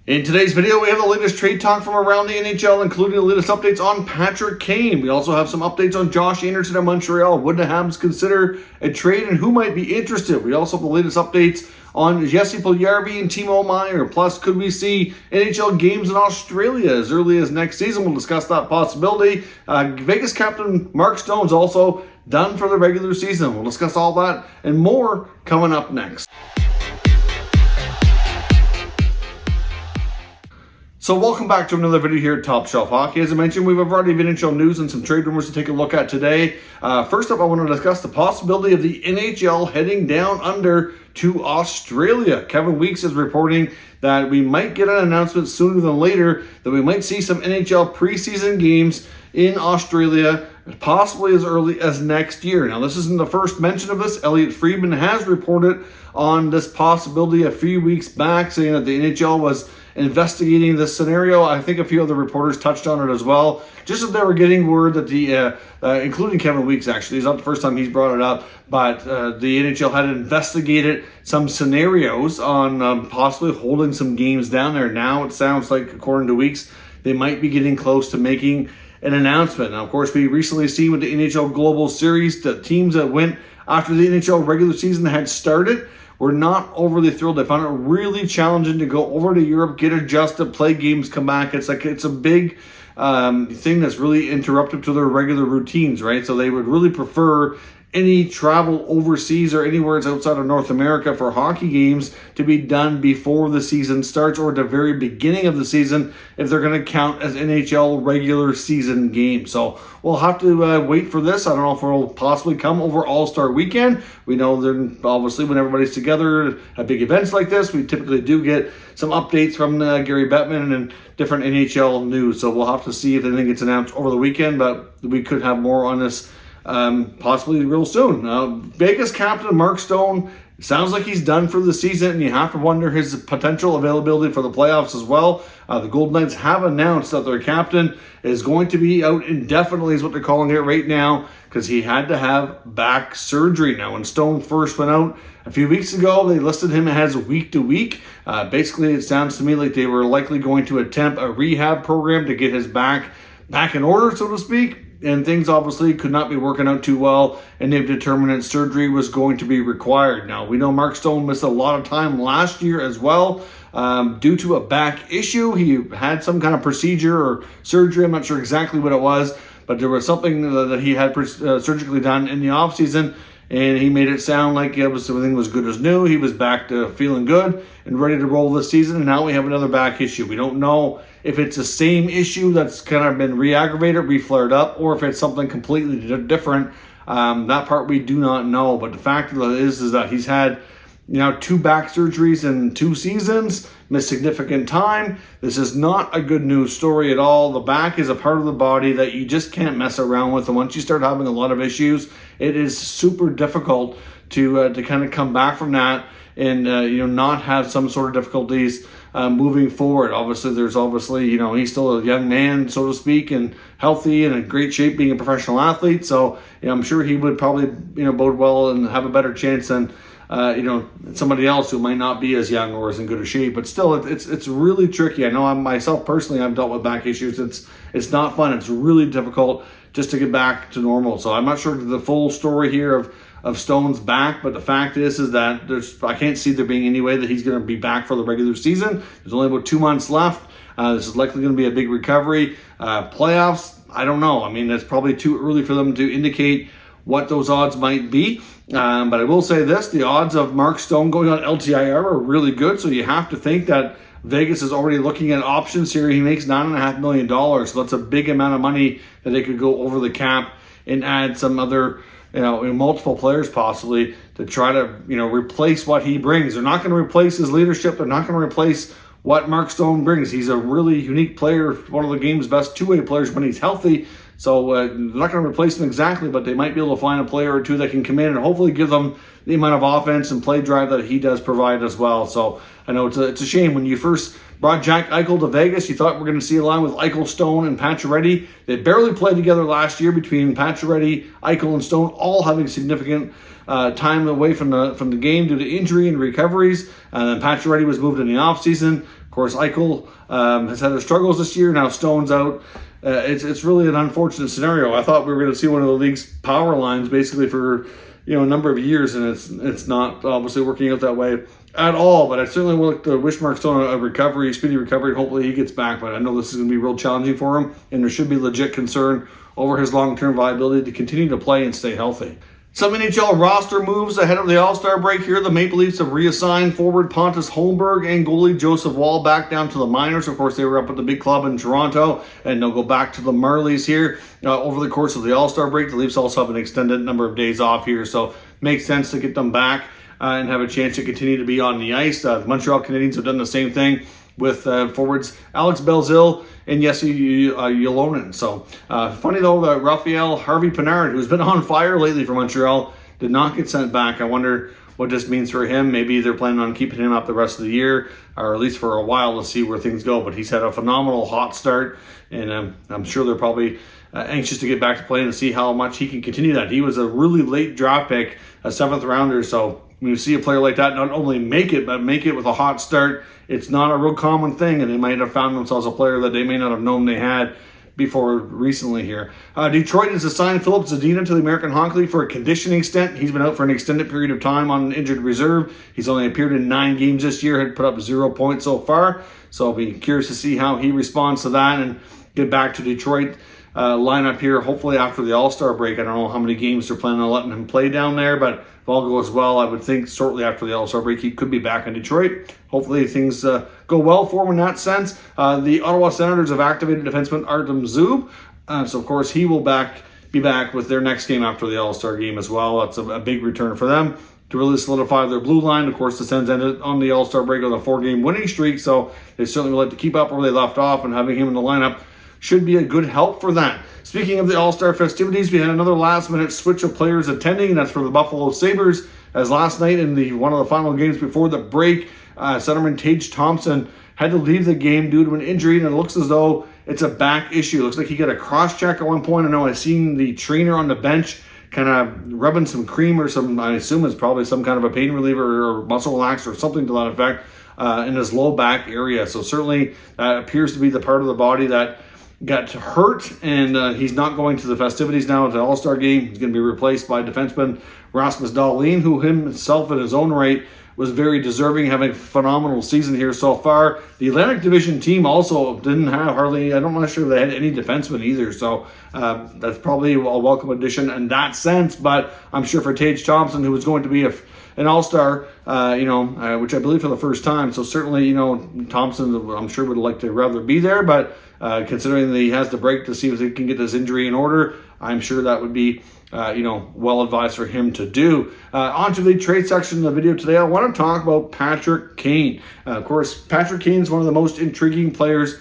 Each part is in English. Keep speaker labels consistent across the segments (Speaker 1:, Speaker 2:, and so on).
Speaker 1: In today's video, we have the latest trade talk from around the NHL, including the latest updates on Patrick Kane. We also have some updates on Josh Anderson at Montreal. Would the Habs consider a trade and who might be interested? We also have the latest updates on Jesse Puljujarvi and Meier. Plus, could we see NHL games in Australia as early as next season? We'll discuss that possibility. Vegas captain Mark Stone's also done for the regular season. We'll discuss all that and more coming up next. So welcome back to another video here at Top Shelf Hockey. As I mentioned, we have a variety of NHL news and some trade rumors to take a look at today. First up, I want to discuss the possibility of the NHL heading down under to Australia. Kevin Weeks is reporting that we might get an announcement sooner than later that we might see some NHL preseason games in Australia, possibly as early as next year. Now, this isn't the first mention of this. Elliotte Friedman has reported on this possibility a few weeks back, saying that the NHL was investigating this scenario. I think a few other reporters touched on it as well. Just as they were getting word that including Kevin Weeks actually, it's not the first time he's brought it up, but the NHL had investigated some scenarios on possibly holding some games down there. Now it sounds like, according to Weeks, they might be getting close to making an announcement. Now, of course, we recently seen with the NHL Global Series, the teams that went after the NHL regular season had started were not overly thrilled. They found it really challenging to go over to Europe, get adjusted, play games, come back. It's a big thing that's really interruptive to their regular routines, right? So they would really prefer any travel overseas or anywhere outside of North America for hockey games to be done before the season starts or at the very beginning of the season if they're going to count as NHL regular season games. So we'll have to wait for this. I don't know if it'll possibly come over All-Star Weekend. We know that obviously when everybody's together at big events like this, we typically do get some updates from Gary Bettman and different NHL news. So we'll have to see if anything gets announced over the weekend, but we could have more on this possibly real soon. Vegas captain Mark Stone sounds like he's done for the season, and you have to wonder his potential availability for the playoffs as well. The Golden Knights have announced that their captain is going to be out indefinitely, is what they're calling it right now, because he had to have back surgery. Now, when Stone first went out a few weeks ago, they listed him as week to week. Basically, it sounds to me like they were likely going to attempt a rehab program to get his back in order, so to speak. And things obviously could not be working out too well, and they've determined that surgery was going to be required. Now, we know Mark Stone missed a lot of time last year as well due to a back issue. He had some kind of procedure or surgery. I'm not sure exactly what it was, but there was something that he had surgically done in the offseason, and he made it sound like everything was good as new. He was back to feeling good and ready to roll this season, and now we have another back issue. We don't know if it's the same issue that's kind of been re-aggravated, re-flared up, or if it's something completely different. That part we do not know, but the fact is that he's had two back surgeries in 2 seasons, missed significant time. This is not a good news story at all. The back is a part of the body that you just can't mess around with, and once you start having a lot of issues, it is super difficult to kind of come back from that and not have some sort of difficulties moving forward. Obviously, he's still a young man, so to speak, and healthy and in great shape being a professional athlete. So I'm sure he would probably bode well and have a better chance than somebody else who might not be as young or as in good a shape. But still, it's really tricky. I know myself personally, I've dealt with back issues. It's not fun. It's really difficult just to get back to normal. So I'm not sure the full story here of Stone's back, but the fact is that I can't see there being any way that he's going to be back for the regular season. There's only about 2 months left. This is likely going to be a big recovery. Playoffs, I don't know. I mean, it's probably too early for them to indicate what those odds might be. But I will say this, the odds of Mark Stone going on LTIR are really good, so you have to think that Vegas is already looking at options here. He makes $9.5 million, so that's a big amount of money that they could go over the cap and add some other multiple players possibly to try to, replace what he brings. They're not going to replace his leadership. They're not going to replace what Mark Stone brings. He's a really unique player, one of the game's best two-way players when he's healthy. So they're not going to replace him exactly, but they might be able to find a player or two that can come in and hopefully give them the amount of offense and play drive that he does provide as well. So I know it's a shame when you first brought Jack Eichel to Vegas. You thought we're going to see a line with Eichel, Stone, and Pacioretty. They barely played together last year between Pacioretty, Eichel, and Stone, all having significant time away from the game due to injury and recoveries. And then Pacioretty was moved in the offseason. Of course, Eichel has had their struggles this year. Now Stone's out. It's really an unfortunate scenario. I thought we were going to see one of the league's power lines basically for a number of years, and it's not obviously working out that way at all. But I certainly would like to wish Mark Stone a speedy recovery, and hopefully he gets back. But I know this is going to be real challenging for him, and there should be legit concern over his long-term viability to continue to play and stay healthy. Some NHL roster moves ahead of the All-Star break here. The Maple Leafs have reassigned forward Pontus Holmberg and goalie Joseph Woll back down to the minors. Of course, they were up at the big club in Toronto, and they'll go back to the Marlies here over the course of the All-Star break. The Leafs also have an extended number of days off here, so makes sense to get them back and have a chance to continue to be on the ice. The Montreal Canadiens have done the same thing with forwards Alex Belzil and Jesse Ylonen. So funny though that Raphael Harvey-Pinard, who's been on fire lately for Montreal, did not get sent back. I wonder what this means for him. Maybe they're planning on keeping him up the rest of the year, or at least for a while, to see where things go. But he's had a phenomenal hot start, and I'm sure they're probably anxious to get back to playing and see how much he can continue that. He was a really late draft pick, a 7th rounder, so when you see a player like that not only make it, but make it with a hot start, it's not a real common thing, and they might have found themselves a player that they may not have known they had before recently here. Detroit has assigned Philip Zadina to the American Hockey League for a conditioning stint. He's been out for an extended period of time on injured reserve. He's only appeared in 9 games this year, had put up 0 points so far, so I'll be curious to see how he responds to that and get back to Detroit lineup here, hopefully after the All-Star break. I don't know how many games they're planning on letting him play down there, but if all goes well, I would think shortly after the All-Star break, he could be back in Detroit. Hopefully things go well for him in that sense. The Ottawa Senators have activated defenseman Artem Zub. So, of course, he will be back with their next game after the All-Star game as well. That's a big return for them to really solidify their blue line. Of course, the Sens ended on the All-Star break with a 4-game winning streak, so they certainly would like to keep up where they left off, and having him in the lineup should be a good help for that. Speaking of the All-Star festivities, we had another last-minute switch of players attending, and that's for the Buffalo Sabres, as last night in one of the final games before the break, centerman Tage Thompson had to leave the game due to an injury, and it looks as though it's a back issue. It looks like he got a cross-check at one point. I know I've seen the trainer on the bench kind of rubbing some cream or some, I assume it's probably some kind of a pain reliever or muscle relaxer or something to that effect in his low back area. So certainly that appears to be the part of the body that got hurt, and he's not going to the festivities now at the All-Star game. He's going to be replaced by defenseman Rasmus Dahlin, who himself in his own right was very deserving, having a phenomenal season here so far. The Atlantic Division team also didn't have hardly, I'm not sure if they had any defensemen either, so that's probably a welcome addition in that sense. But I'm sure for Tage Thompson, who was going to be an All-Star, which I believe for the first time, so certainly, Thompson, I'm sure would like to rather be there, but considering that he has the break to see if he can get this injury in order, I'm sure that would be well advised for him to do. On to the trade section of the video today, I want to talk about Patrick Kane. Of course, Patrick Kane is one of the most intriguing players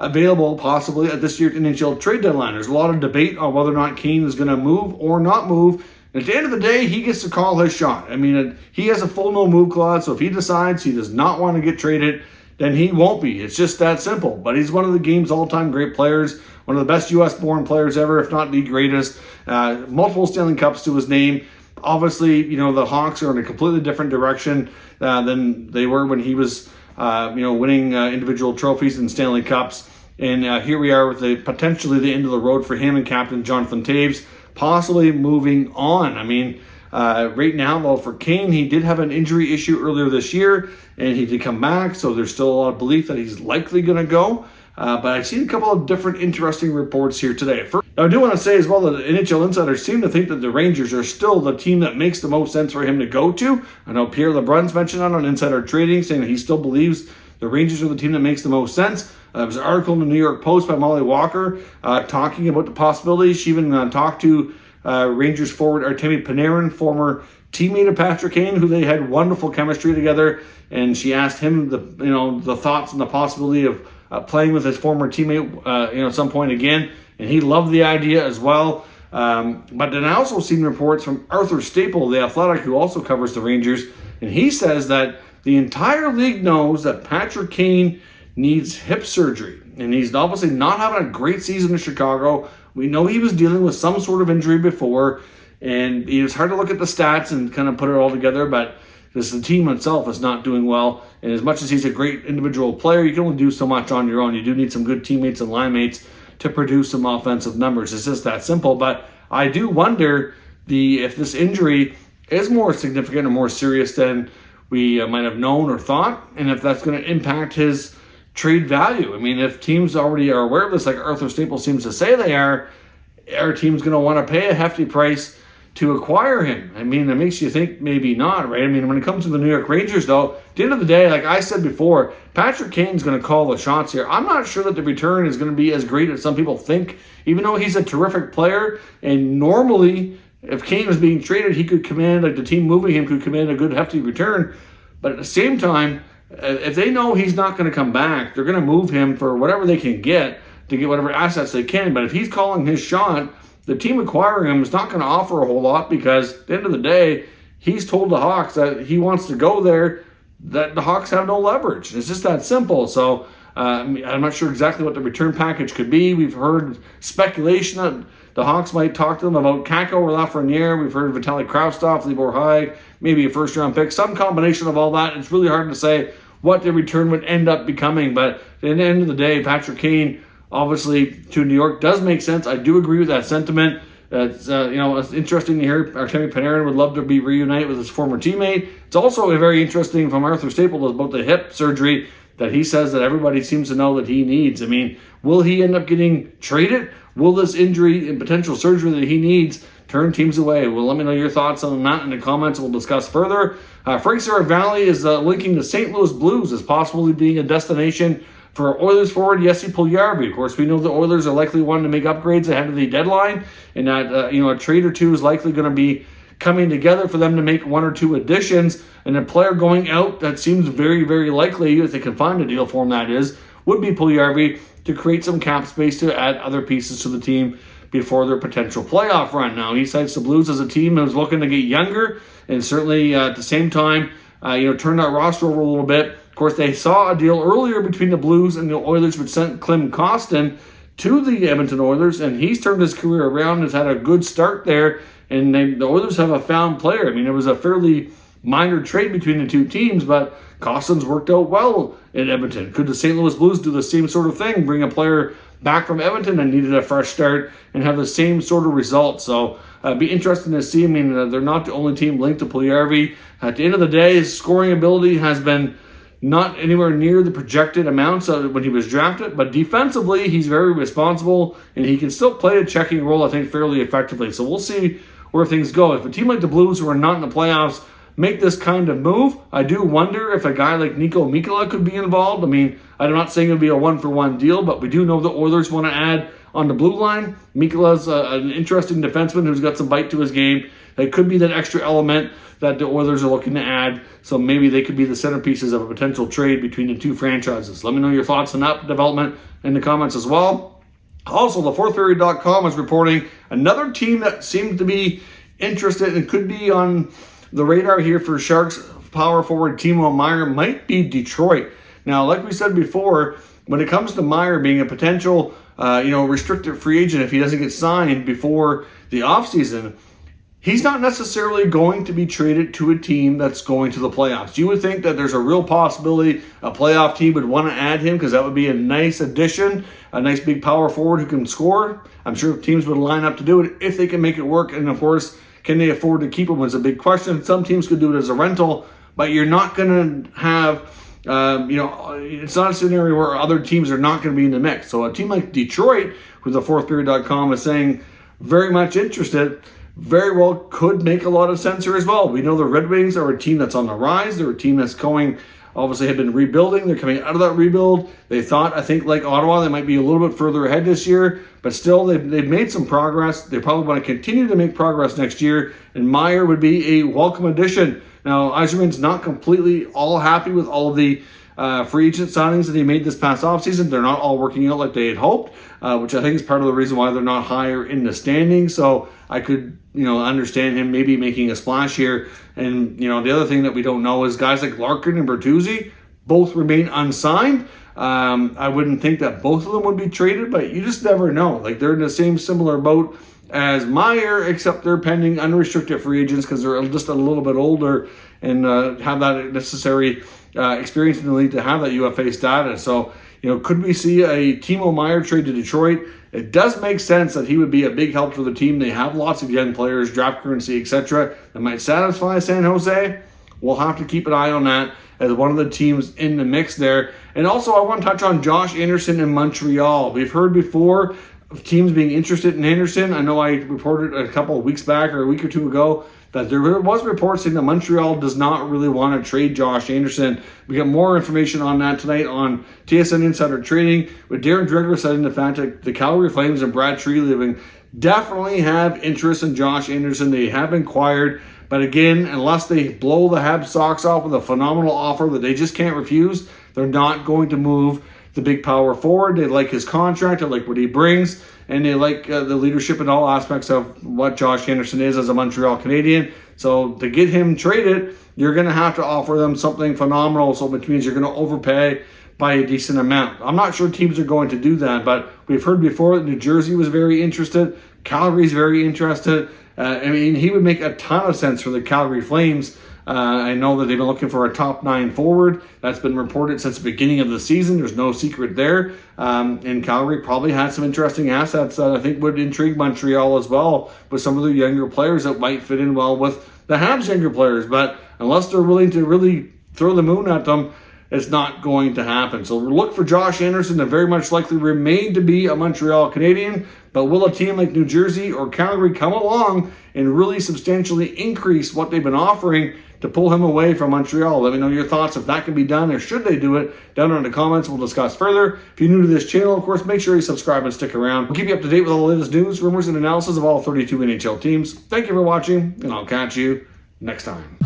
Speaker 1: available possibly at this year's NHL trade deadline. There's a lot of debate on whether or not Kane is going to move or not move. At the end of the day, he gets to call his shot. I mean, he has a full no-move clause, so if he decides he does not want to get traded, then he won't be. It's just that simple. But he's one of the game's all-time great players, one of the best U.S.-born players ever, if not the greatest. Multiple Stanley Cups to his name. Obviously, the Hawks are in a completely different direction than they were when he was, winning individual trophies and Stanley Cups. And here we are with potentially the end of the road for him and Captain Jonathan Toews, possibly moving on. I mean, right now, though, for Kane, he did have an injury issue earlier this year, and he did come back, so there's still a lot of belief that he's likely going to go. But I've seen a couple of different interesting reports here today. First, I do want to say as well that the NHL insiders seem to think that the Rangers are still the team that makes the most sense for him to go to. I know Pierre LeBrun's mentioned that on Insider Trading, saying that he still believes the Rangers are the team that makes the most sense. There was an article in the New York Post by Molly Walker talking about the possibilities. She even talked to Rangers forward Artemi Panarin, former teammate of Patrick Kane, who they had wonderful chemistry together, and she asked him the thoughts and the possibility of playing with his former teammate at some point again, and he loved the idea as well. But then I also seen reports from Arthur Staple, the Athletic, who also covers the Rangers, and he says that the entire league knows that Patrick Kane needs hip surgery, and he's obviously not having a great season in Chicago. We know he was dealing with some sort of injury before, and it's hard to look at the stats and kind of put it all together, but This the team itself is not doing well. And as much as he's a great individual player, you can only do so much on your own. You do need some good teammates and line mates to produce some offensive numbers. It's just that simple. But I do wonder if this injury is more significant or more serious than we might have known or thought, and if that's going to impact his trade value. I mean, if teams already are aware of this, like Arthur Staples seems to say they are, our team's going to want to pay a hefty price to acquire him. I mean, it makes you think maybe not, right? I mean, when it comes to the New York Rangers, though, at the end of the day, like I said before, Patrick Kane's going to call the shots here. I'm not sure that the return is going to be as great as some people think, even though he's a terrific player, and normally if Kane was being traded, he could command, like the team moving him could command a good hefty return. But at the same time, if they know he's not going to come back, they're going to move him for whatever they can get to get whatever assets they can. But if he's calling his shot, the team acquiring him is not going to offer a whole lot, because at the end of the day, he's told the Hawks that he wants to go there, that the Hawks have no leverage. It's just that simple. So I'm not sure exactly what the return package could be. We've heard speculation that the Hawks might talk to them about Kakko or Lafreniere. We've heard Vitaly Kravtsov, Libor Haig, maybe a first-round pick, some combination of all that. It's really hard to say what the return would end up becoming. But at the end of the day, Patrick Kane, obviously, to New York does make sense. I do agree with that sentiment. It's it's interesting to hear Artemi Panarin would love to be reunited with his former teammate. It's also very interesting from Arthur Staples about the hip surgery that he says that everybody seems to know that he needs. I mean, will he end up getting traded? Will this injury and potential surgery that he needs turn teams away? Well, let me know your thoughts on that in the comments. We'll discuss further. Frank Seravalli is linking the St. Louis Blues as possibly being a destination for Oilers forward Jesse Puljujarvi. Of course, we know the Oilers are likely wanting to make upgrades ahead of the deadline, and that a trade or two is likely going to be coming together for them to make one or two additions. And a player going out that seems very, very likely, if they can find a deal for him, that is, would be Puljujarvi, to create some cap space to add other pieces to the team before their potential playoff run. Now, he cites the Blues as a team that was looking to get younger, and certainly at the same time, turn that roster over a little bit. Of course, they saw a deal earlier between the Blues and the Oilers, which sent Klim Kostin to the Edmonton Oilers, and he's turned his career around, has had a good start there, and the Oilers have a found player. I mean, it was a fairly minor trade between the two teams, but Kostin's worked out well in Edmonton. Could the St. Louis Blues do the same sort of thing, bring a player back from Edmonton and needed a fresh start and have the same sort of results? So it'd be interesting to see. I mean, they're not the only team linked to Puljujarvi. At the end of the day, his scoring ability has been not anywhere near the projected amounts when he was drafted, but defensively, he's very responsible, and he can still play a checking role, I think, fairly effectively. So we'll see where things go. If a team like the Blues, who are not in the playoffs, make this kind of move, I do wonder if a guy like Nico Mikkola could be involved. I mean, I'm not saying it would be a one-for-one deal, but we do know the Oilers want to add on the blue line. Mikkola's an interesting defenseman who's got some bite to his game. It could be that extra element that the Oilers are looking to add, so maybe they could be the centerpieces of a potential trade between the two franchises. Let me know your thoughts on that development in the comments as well. Also, the fourthperiod.com is reporting another team that seems to be interested and could be on the radar here for Sharks power forward Timo Meier might be Detroit. Now, like we said before, when it comes to Meier being a potential restricted free agent if he doesn't get signed before the offseason, he's not necessarily going to be traded to a team that's going to the playoffs. You would think that there's a real possibility a playoff team would want to add him, because that would be a nice addition, a nice big power forward who can score. I'm sure teams would line up to do it if they can make it work. And of course, can they afford to keep him is a big question. Some teams could do it as a rental, but you're not going to have, it's not a scenario where other teams are not going to be in the mix. So a team like Detroit, who the fourthperiod.com is saying very much interested, very well could make a lot of sense here as well. We know the Red Wings are a team that's on the rise. They're a team that's obviously have been rebuilding. They're coming out of that rebuild. They thought, I think, like Ottawa, they might be a little bit further ahead this year, but still they've made some progress. They probably want to continue to make progress next year, and Meier would be a welcome addition. Now, Yzerman's not completely all happy with all of the free agent signings that he made this past offseason. They're not all working out like they had hoped, which I think is part of the reason why they're not higher in the standings. So I could, understand him maybe making a splash here. And, the other thing that we don't know is guys like Larkin and Bertuzzi both remain unsigned. I wouldn't think that both of them would be traded, but you just never know. Like, they're in the same similar boat as Meier, except they're pending unrestricted free agents because they're just a little bit older and have that necessary experience in the league to have that UFA status. So, could we see a Timo Meier trade to Detroit? It does make sense that he would be a big help for the team. They have lots of young players, draft currency, etc. that might satisfy San Jose. We'll have to keep an eye on that as one of the teams in the mix there. And also, I want to touch on Josh Anderson in Montreal. We've heard before of teams being interested in Anderson. I know I reported a couple of weeks back or a week or two ago that there was reports saying that Montreal does not really want to trade Josh Anderson. We got more information on that tonight on TSN Insider Trading, with Darren Dreger citing the fact that the Calgary Flames and Brad Treliving definitely have interest in Josh Anderson. They have inquired, but again, unless they blow the Habs socks off with a phenomenal offer that they just can't refuse, they're not going to move the big power forward. They like his contract, they like what he brings, and they like the leadership in all aspects of what Josh Anderson is as a Montreal Canadien. So to get him traded, you're going to have to offer them something phenomenal, so which means you're going to overpay by a decent amount. I'm not sure teams are going to do that, but we've heard before that New Jersey was very interested. Calgary's very interested. He would make a ton of sense for the Calgary Flames. I know that they've been looking for a top 9 forward. That's been reported since the beginning of the season. There's no secret there. And Calgary probably had some interesting assets that I think would intrigue Montreal as well, with some of the younger players that might fit in well with the Habs' younger players. But unless they're willing to really throw the moon at them, it's not going to happen. So look for Josh Anderson to very much likely remain to be a Montreal Canadien. But will a team like New Jersey or Calgary come along and really substantially increase what they've been offering to pull him away from Montreal? Let me know your thoughts if that can be done, or should they do it, down in the comments. We'll discuss further. If you're new to this channel, of course, make sure you subscribe and stick around. We'll keep you up to date with all the latest news, rumors, and analysis of all 32 NHL teams. Thank you for watching, and I'll catch you next time.